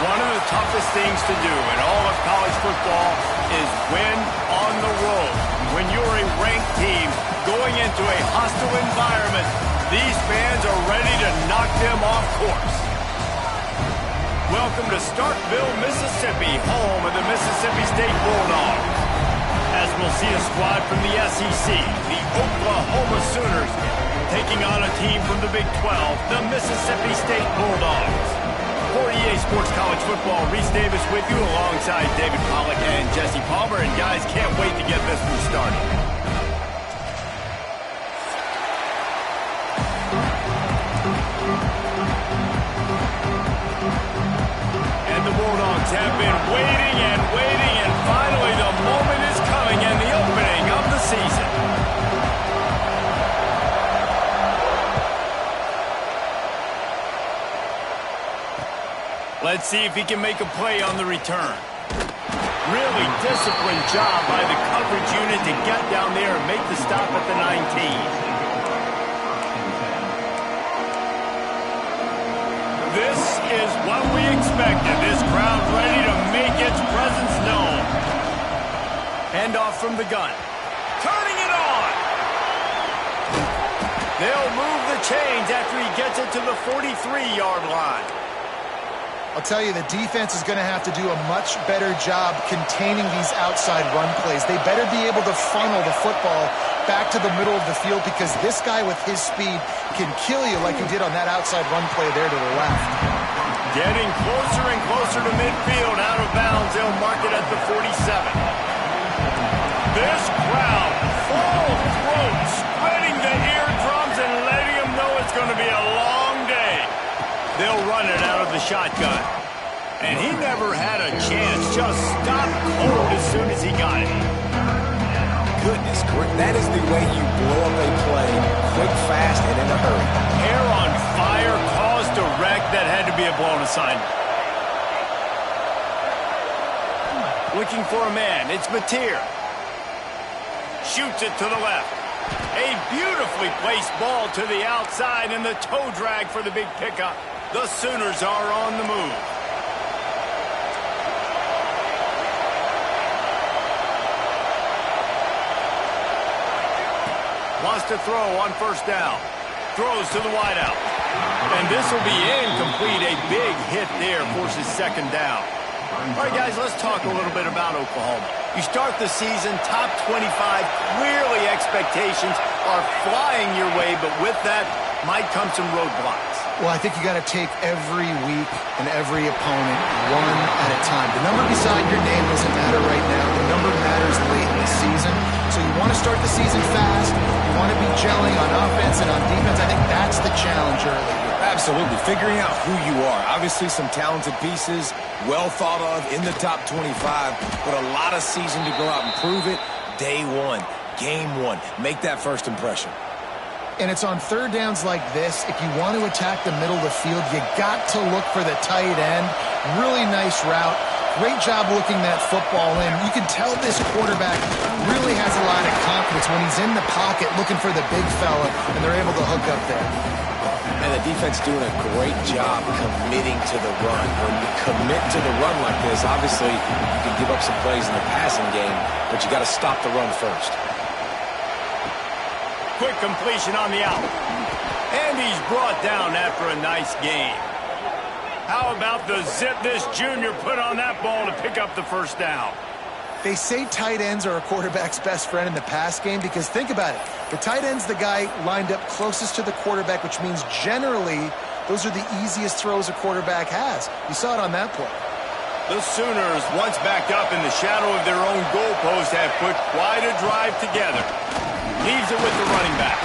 One of the toughest things to do in all of college football is win on the road. When you're a ranked team going into a hostile environment, these fans are ready to knock them off course. Welcome to Starkville, Mississippi, home of the Mississippi State Bulldogs. As we'll see a squad from the SEC, the Oklahoma Sooners, taking on a team from the Big 12, the Mississippi State Bulldogs. For EA Sports College Football, Reese Davis with you alongside David Pollack and Jesse Palmer. And guys, can't wait to get this one started. And the Bulldogs have been waiting and waiting, and finally the moment is coming and the opening of the season. Let's see if he can make a play on the return. Really disciplined job by the coverage unit to get down there and make the stop at the 19. This is what we expected. This crowd ready to make its presence known. Handoff from the gun. Turning it on. They'll move the chains after he gets it to the 43-yard line. I'll tell you, the defense is going to have to do a much better job containing these outside run plays. They better be able to funnel the football back to the middle of the field, because this guy with his speed can kill you like he did on that outside run play there to the left. Getting closer and closer to midfield, out of bounds. They'll mark it at the 47. This crowd, full throat, spreading the eardrums and letting them know it's going to be a long day. They'll run it out of the shotgun. And he never had a chance. Just stopped cold as soon as he got it. Goodness, that is the way you blow up a play, quick, fast, and in a hurry. Hair on fire, caused a wreck that had to be a blown assignment. Looking for a man, it's Mateer. Shoots it to the left. A beautifully placed ball to the outside, and the toe drag for the big pickup. The Sooners are on the move. Wants to throw on first down. Throws to the wideout. And this will be incomplete. A big hit there forces second down. All right, guys, let's talk a little bit about Oklahoma. You start the season, top 25, clearly expectations are flying your way, but with that might come some roadblocks. Well, I think you got to take every week and every opponent one at a time. The number beside your name doesn't matter right now. The number matters late in the season. So you want to start the season fast. You want to be gelling on offense and on defense. I think that's the challenge early. Absolutely. Figuring out who you are. Obviously some talented pieces, well thought of in the top 25, but a lot of season to go out and prove it. Day one, game one. Make that first impression. And it's on third downs like this. If you want to attack the middle of the field, you got to look for the tight end. Really nice route. Great job looking that football in. You can tell this quarterback really has a lot of confidence when he's in the pocket looking for the big fella, and they're able to hook up there. And the defense doing a great job committing to the run. When you commit to the run like this, obviously you can give up some plays in the passing game, but you got to stop the run first. Quick completion on the out. And he's brought down after a nice game. How about the zip this junior put on that ball to pick up the first down? They say tight ends are a quarterback's best friend in the pass game, because think about it. The tight end's the guy lined up closest to the quarterback, which means generally those are the easiest throws a quarterback has. You saw it on that play. The Sooners, once backed up in the shadow of their own goalpost, have put quite a drive together. Leaves it with the running back.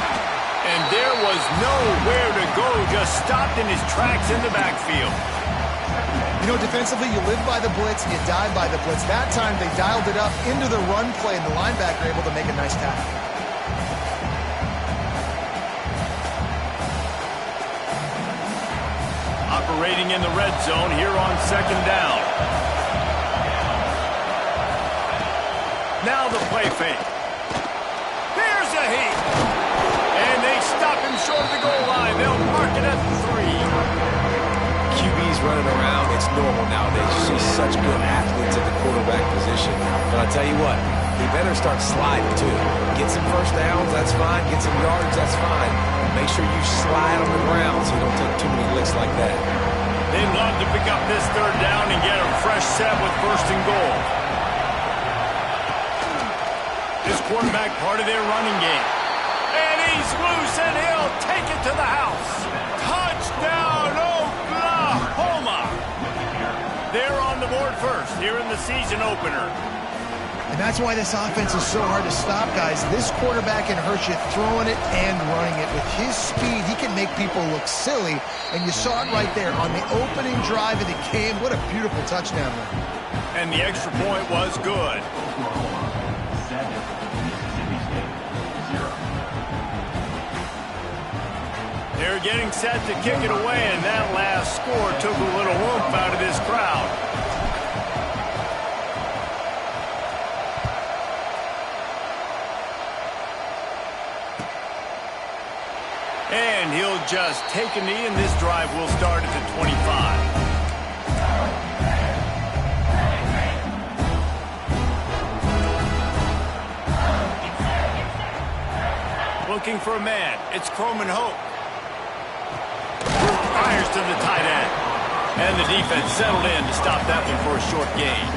And there was nowhere to go, just stopped in his tracks in the backfield. You know, defensively, you live by the blitz, you die by the blitz. That time, they dialed it up into the run play, and the linebacker able to make a nice tackle. Operating in the red zone here on second down. Now the play fake. Here's a heat. And they stop him short of the goal line. They'll mark it at 3. QBs running around, it's normal nowadays. You see such good athletes at the quarterback position. But I tell you what, he better start sliding too. Get some first downs, that's fine. Get some yards, that's fine. Make sure you slide on the ground so you don't take too many licks like that. They'd love to pick up this 3rd down and get a fresh set with 1st and goal. This quarterback part of their running game. And he's loose, and he'll take it to the house. Touchdown, Oklahoma! They're on the board first here in the season opener. And that's why this offense is so hard to stop, guys. This quarterback can hurt you throwing it and running it. With his speed, he can make people look silly. And you saw it right there on the opening drive of the game. What a beautiful touchdown run. And the extra point was good. They're getting set to kick it away, and that last score took a little whoop out of this crowd. And he'll just take a knee, and this drive will start at the 25. Looking for a man. It's Croman Hope. Fires to the tight end. And the defense settled in to stop that one for a short gain.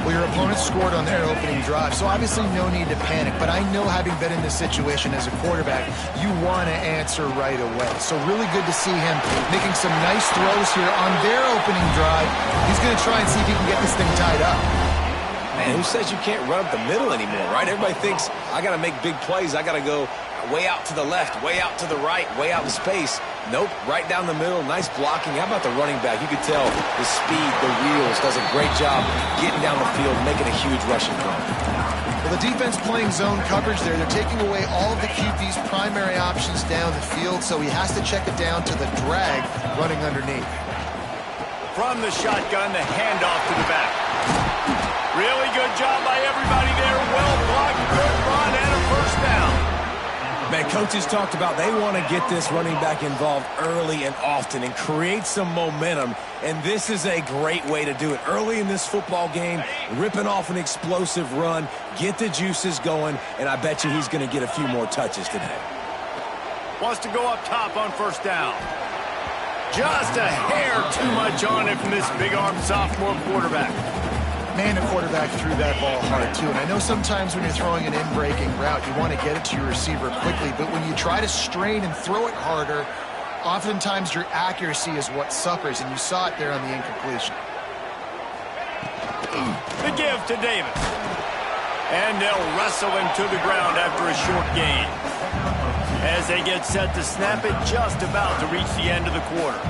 Well, your opponent scored on their opening drive, so obviously no need to panic. But I know, having been in this situation as a quarterback, you want to answer right away. So really good to see him making some nice throws here on their opening drive. He's going to try and see if he can get this thing tied up. Man, who says you can't run up the middle anymore, right? Everybody thinks, I got to make big plays. I got to go way out to the left, way out to the right, way out in space. Nope, right down the middle. Nice blocking. How about the running back? You could tell the speed, the wheels, does a great job getting down the field, making a huge rushing throw. Well, the defense playing zone coverage there. They're taking away all of the QB's primary options down the field, so he has to check it down to the drag running underneath. From the shotgun, the handoff to the back. Really good job by everybody there. Well blocked, good run, and a 1st down. Man, coaches talked about they want to get this running back involved early and often and create some momentum, and this is a great way to do it. Early in this football game, ripping off an explosive run, get the juices going, and I bet you he's going to get a few more touches today. Wants to go up top on 1st down. Just a hair too much on it from this big-armed sophomore quarterback. Man, the quarterback threw that ball hard, too. And I know sometimes when you're throwing an in-breaking route, you want to get it to your receiver quickly. But when you try to strain and throw it harder, oftentimes your accuracy is what suffers. And you saw it there on the incompletion. The give to Davis. And they'll wrestle him to the ground after a short gain. As they get set to snap it, just about to reach the end of the quarter.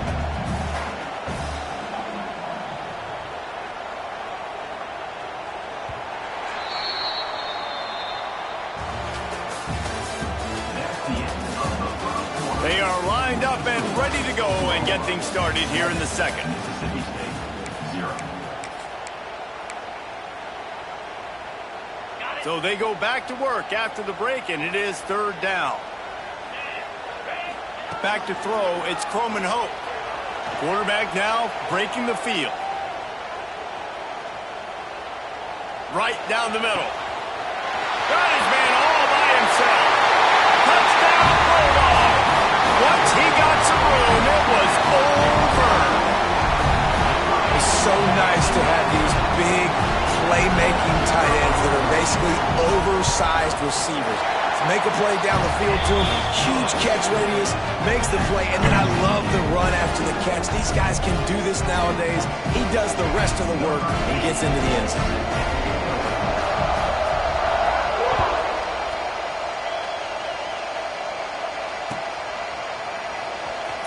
They are lined up and ready to go and get things started here in the second. So they go back to work after the break, and it is 3rd down. Back to throw, it's Croman Hope. Quarterback now breaking the field. Right down the middle. Got his man all by himself. Touchdown, Bulldog. Once he got some room, it was over. It's so nice to have these big playmaking tight ends that are basically oversized receivers. Make a play down the field to him, huge catch radius, makes the play, and then I love the run after the catch. These guys can do this nowadays. He does the rest of the work and gets into the end zone.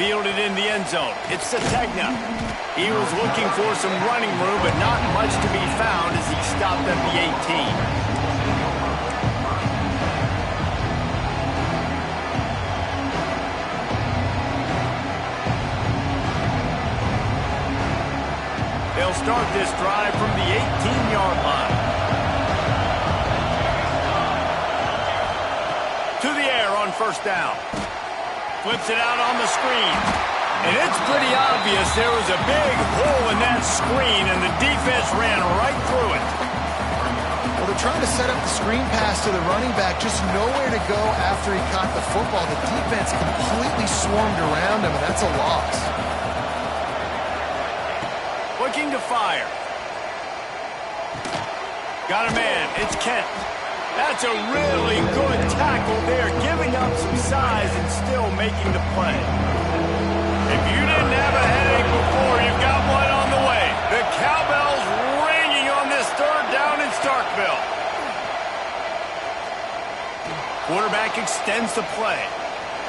Fielded in the end zone. It's Sategna. He was looking for some running room, but not much to be found as he stopped at the 18. They'll start this drive from the 18-yard line. to the air on first down. Flips it out on the screen. And it's pretty obvious there was a big hole in that screen, and the defense ran right through it. Well, they're trying to set up the screen pass to the running back, just nowhere to go after he caught the football. The defense completely swarmed around him, and that's a loss. Looking to fire. Got a man. It's Kent. That's a really good tackle there, giving up some size and still making the play. If you didn't have a headache before, you've got one on the way. The cowbell's ringing on this third down in Starkville. Quarterback extends the play.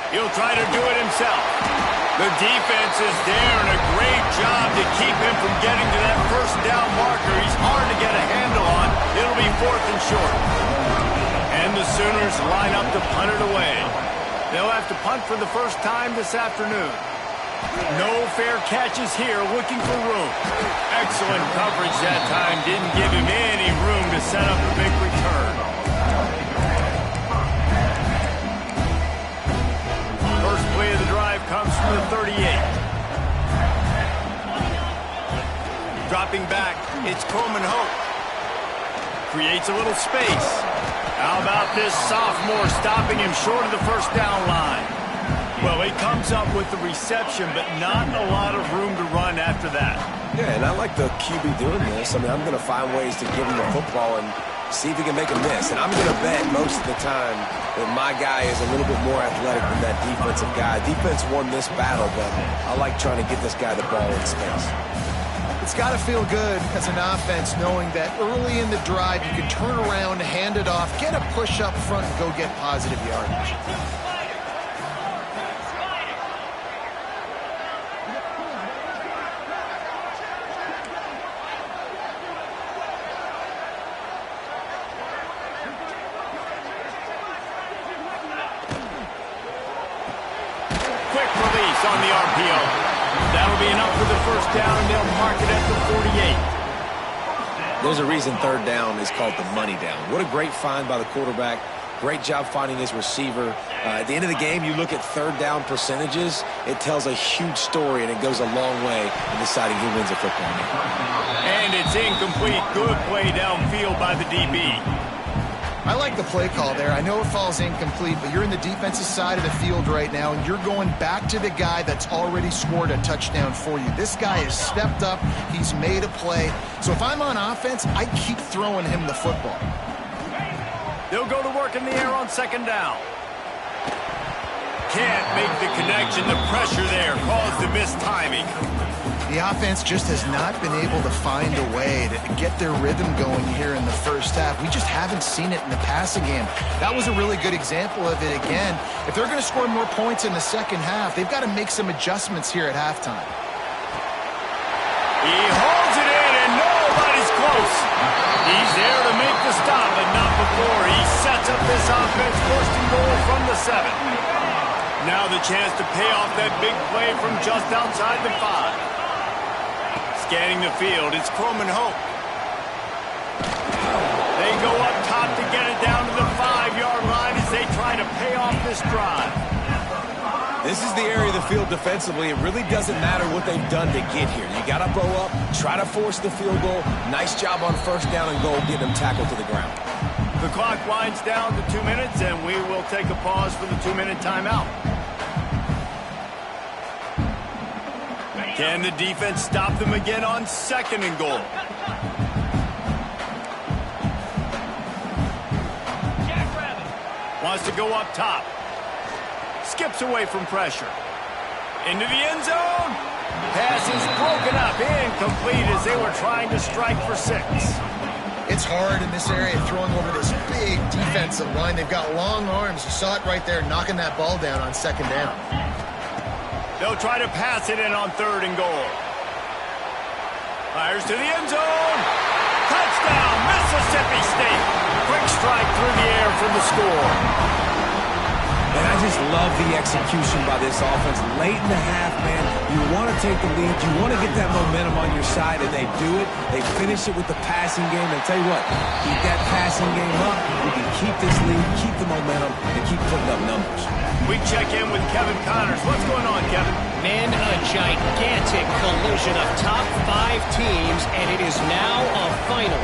He'll try to do it himself. The defense is there, and a great job to keep him from getting to that first down marker. He's hard to get a handle on. It'll be 4th and short. And the Sooners line up to punt it away. They'll have to punt for the first time this afternoon. No fair catches here, looking for room. Excellent coverage that time. Didn't give him any room to set up a big return. First play of the drive comes from the 38. Dropping back, it's Coleman Hope. Creates a little space. How about this sophomore stopping him short of the first down line? Well, he comes up with the reception, but not a lot of room to run after that. Yeah, and I like the QB doing this. I mean, I'm going to find ways to give him the football and see if he can make a miss. And I'm going to bet most of the time that my guy is a little bit more athletic than that defensive guy. Defense won this battle, but I like trying to get this guy the ball in space. It's got to feel good as an offense knowing that early in the drive you can turn around, hand it off, get a push up front, and go get positive yardage. Quick release on the RPO. That'll be enough for the first down, and they'll mark it at the 48. There's a reason third down is called the money down. What a great find by the quarterback. Great job finding his receiver. At the end of the game, you look at third down percentages. It tells a huge story, and it goes a long way in deciding who wins a football game. And it's incomplete. Good play downfield by the DB. I like the play call there. I know it falls incomplete, but you're in the defensive side of the field right now, and you're going back to the guy that's already scored a touchdown for you. This guy has stepped up. He's made a play. So if I'm on offense, I keep throwing him the football. They'll go to work in the air on second down. Can't make the connection. The pressure there caused the missed timing. The offense just has not been able to find a way to get their rhythm going here in the first half. We just haven't seen it in the passing game. That was a really good example of it again. If they're going to score more points in the second half, they've got to make some adjustments here at halftime. He holds it in, and nobody's close. He's there to make the stop, but not before. He sets up this offense, first and goal from the 7. Now the chance to pay off that big play from just outside the 5. Scanning the field, it's Coleman Hope. They go up top to get it down to the 5-yard line as they try to pay off this drive. This is the area of the field defensively. It really doesn't matter what they've done to get here. You got to bow up, try to force the field goal. Nice job on first down and goal, getting them tackled to the ground. The clock winds down to 2 minutes, and we will take a pause for the 2-minute timeout. Can the defense stop them again on second and goal? Wants to go up top. Skips away from pressure. Into the end zone. Pass is broken up. Incomplete as they were trying to strike for 6. It's hard in this area throwing over this big defensive line. They've got long arms. You saw it right there, knocking that ball down on second down. They'll try to pass it in on third and goal. Fires to the end zone. Touchdown, Mississippi State. Quick strike through the air for the score. And I just love the execution by this offense. Late in the half, man, you want to take the lead. You want to get that momentum on your side, and they do it. They finish it with the passing game. And tell you what, keep that passing game up. We can keep this lead, keep the momentum, and keep putting up numbers. We check in with Kevin Connors. What's going on, Kevin? Man, a gigantic collision of top 5 teams, and it is now a final.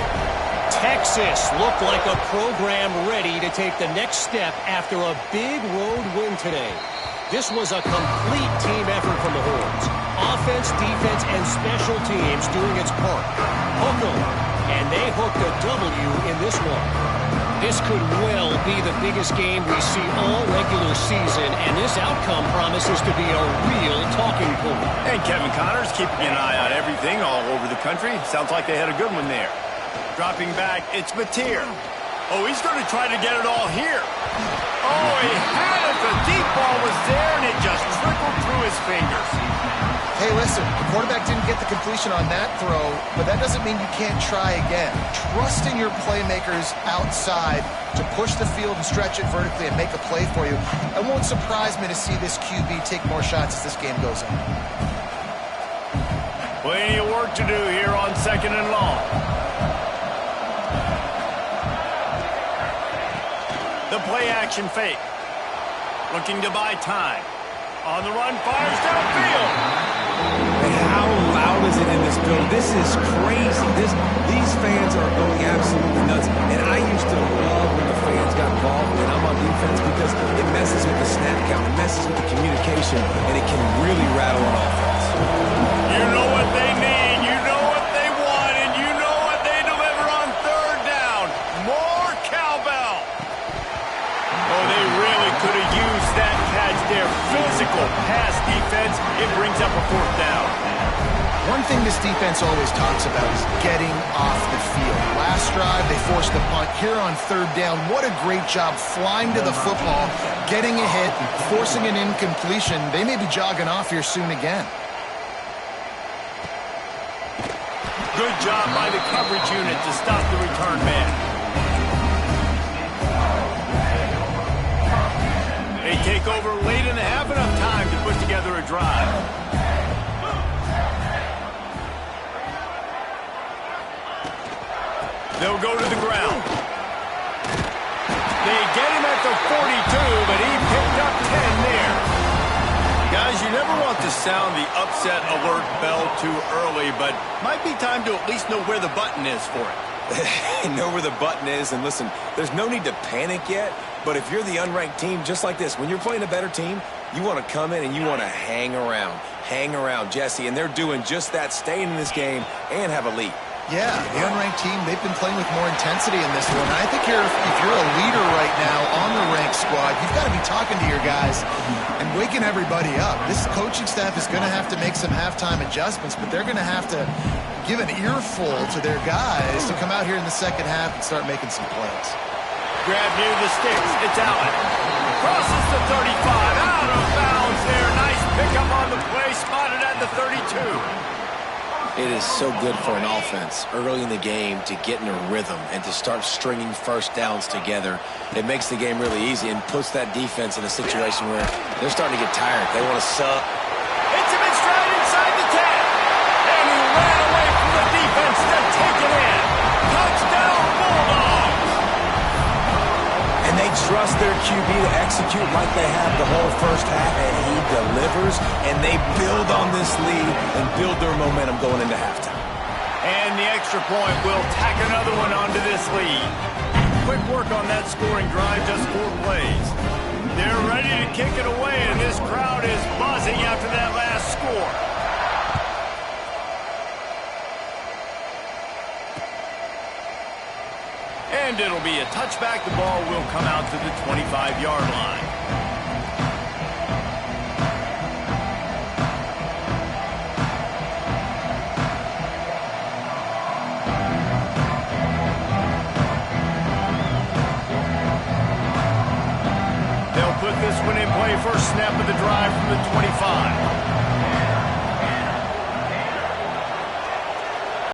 Texas looked like a program ready to take the next step after a big road win today. This was a complete team effort from the Horns. Offense, defense, and special teams doing its part. Hook 'em, and they hooked a W in this one. This could well be the biggest game we see all regular season, and this outcome promises to be a real talking point. And Kevin Connors keeping an eye on everything all over the country. Sounds like they had a good one there. Dropping back, it's Mateer. Oh, he's going to try to get it all here. Oh, he had it. The deep ball was there, and it just trickled through his fingers. Hey, listen, the quarterback didn't get the completion on that throw, but that doesn't mean you can't try again. Trust in your playmakers outside to push the field and stretch it vertically and make a play for you. It won't surprise me to see this QB take more shots as this game goes on. Plenty of work to do here on 2nd and long. The play-action fake. Looking to buy time. On the run, fires downfield. And how loud is it in this building? This is crazy. These fans are going absolutely nuts. And I used to love when the fans got involved when I'm on defense because it messes with the snap count, it messes with the communication, and it can really rattle an offense. You know what they need, you know what they want, and you know what they deliver on 3rd down. More cowbell. Oh, they really could have used that catch there. Physical pass defense. It brings up a 4th down. One thing this defense always talks about is getting off the field. Last drive, they forced the punt. Here on 3rd down, what a great job flying to the football, getting a hit, forcing an incompletion. They may be jogging off here soon again. Good job by the coverage unit to stop the return man. They take over late in the half, enough time to put together a drive. They'll go to the ground. They get him at the 42, but he picked up 10 there. Guys, you never want to sound the upset alert bell too early, but might be time to at least know where the button is for it. Know where the button is, and listen, there's no need to panic yet, but if you're the unranked team, just like this, when you're playing a better team, you want to come in and you want to hang around, Jesse, and they're doing just that, staying in this game and have a lead. Yeah, the unranked team, they've been playing with more intensity in this one. I think if you're a leader right now on the ranked squad, you've got to be talking to your guys and waking everybody up. This coaching staff is going to have to make some halftime adjustments, but they're going to have to give an earful to their guys to come out here in the 2nd half and start making some plays. Grab near the sticks. It's Allen. Crosses the 35. Out of bounds there. Nice pickup on the play. Spotted at the 32. It is so good for an offense early in the game to get in a rhythm and to start stringing 1st downs together. It makes the game really easy and puts that defense in a situation where they're starting to get tired. They want to sub. Hits him in stride inside the 10. And he ran away from the defense to take it in. Touchdown, Bulldogs. And they trust their QB to execute like they have the whole 1st half, and he delivers, and they build on this lead and build their momentum going into halftime. And the extra point will tack another one onto this lead. Quick work on that scoring drive, just 4 plays. They're ready to kick it away, and this crowd is buzzing after that last score. And it'll be a touchback. The ball will come out to the 25-yard line. They'll put this one in play. First snap of the drive from the 25.